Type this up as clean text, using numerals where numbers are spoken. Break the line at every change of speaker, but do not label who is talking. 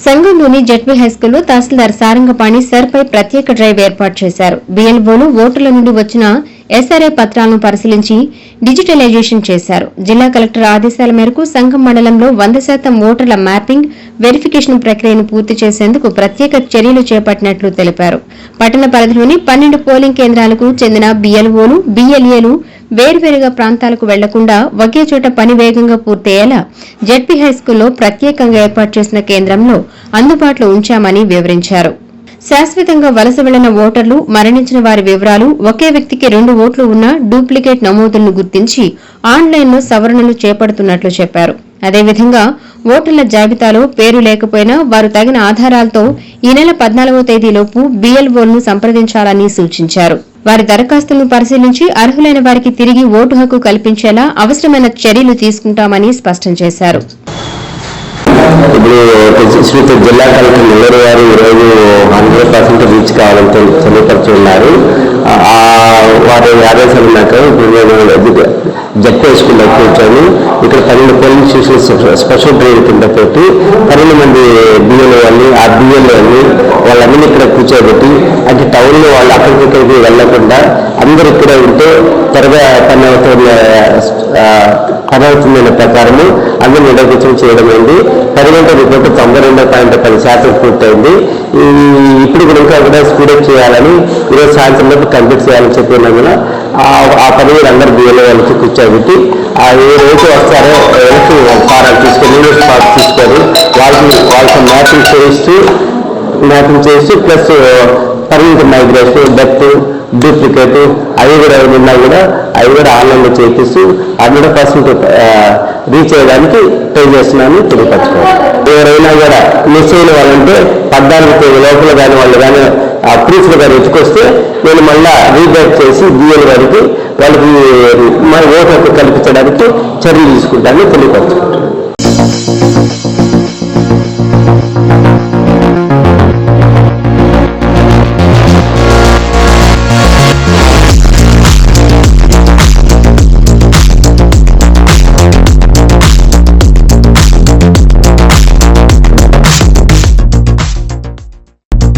సంఘంలోని ZP హైస్కూల్లో తహసీల్దార్ సారంగపాణి సర్పై ప్రత్యేక drive ఏర్పాటు చేశారు. బీఎల్ఓలు ఓటర్ల నుండి వచ్చిన ఎస్ఆర్ఐ పత్రాలను పరిశీలించి డిజిటలైజేషన్ చేశారు. జిల్లా కలెక్టర్ ఆదేశాల మేరకు సంఘం మండలంలో 100% ఓటర్ల మ్యాపింగ్, వెరిఫికేషన్ ప్రక్రియను పూర్తి చేసేందుకు ప్రత్యేక చర్యలు చేపట్టినట్లు తెలిపారు. పట్టణ పరిధిలోని 12 పోలింగ్ కేంద్రాలకు చెందిన బీఎల్ఓలు, బీఎల్ఏలు వేర్వేరుగా ప్రాంతాలకు వెళ్లకుండా ఒకే చోట పని వేగంగా పూర్తయ్యేలా జెడ్పీ హైస్కూల్లో ప్రత్యేకంగా ఏర్పాటు చేసిన కేంద్రంలో అందుబాటులో ఉంచామని వివరించారు. శాశ్వతంగా వలస వెళ్లిన ఓటర్లు, మరణించిన వారి వివరాలు, ఒకే వ్యక్తికి 2 ఓట్లు ఉన్న డూప్లికేట్ నమోదులను గుర్తించి ఆన్లైన్లో సవరణలు చేపడుతున్నట్లు చెప్పారు. అదేవిధంగా ఓటర్ల జాబితాలో పేరు లేకపోయినా వారు తగిన ఆధారాలతో ఈ నెల 14వ తేదీలోపు బీఎల్ఓలను సంప్రదించాలని సూచించారు. వారి దరఖాస్తులను పరిశీలించి అర్హులైన వారికి తిరిగి ఓటు హక్కు కల్పించేలా అవసరమైన చర్యలు తీసుకుంటామని స్పష్టం చేశారు.
ఇప్పుడు జిల్లా కలెక్టర్ నెల్లూరు గారు ఈరోజు 100% రీచ్ కావాలని తెలియపరుచున్నారు. వారి ఆదేశాలు ఉన్నాక ఇప్పుడు నేను జెడ్పీ స్కూల్లో కూర్చొని ఇక్కడ 12 పోలింగ్ స్టేషన్ స్పెషల్ డ్రైవ్ కింద పెట్టి 12 మంది బిఎల్ఓ వాళ్ళని, ఆ బిఎల్ఓని వాళ్ళందరినీ ఇక్కడ కూర్చోబెట్టి అంటే టౌన్లో వాళ్ళు అక్కడికి వెళ్లకుండా అందరూ ఇక్కడే ఉంటే త్వరగా పని అవుతుందనే ప్రకారము అందరూ నిర్వహించడం చేయడం అయింది. 10 గంటల రిపోర్టు 92.10% పూర్తయింది. ఇప్పుడు ఇంకా కూడా స్పీడప్ చేయాలని ఈరోజు సాయంత్రం కంప్లీట్ చేయాలని చెప్పినందున ఆ పని అందరూ బిఎల్ఓ వాళ్ళకి కూర్చోబెట్టి ఏ రోజు వస్తారో ఎలక్షన్ ఫారాలు తీసుకొని తీసుకొని వాళ్ళకి మ్యాపింగ్ చేస్తూ plus permanent migration, death, duplicate అవి కూడా ఉన్నా కూడా అవి కూడా ఆన్లైన్లో చేపిస్తూ 100% రీచ్ అయ్యడానికి ట్రై చేస్తున్నాను తెలియపరచుకోవాలి. ఎవరైనా కూడా మిస్ అయిన వాళ్ళంటే 14 తేదీ లోపల కానీ వాళ్ళు కానీ ఆ ప్రూఫ్లు కానీ ఎత్తుకొస్తే నేను మళ్ళా రీబ్యాక్ చేసి బిఎల్ గారికి వాళ్ళకి ఓటు హక్కు కల్పించడానికి చర్యలు తీసుకుంటానని తెలియపరచుకోవాలి.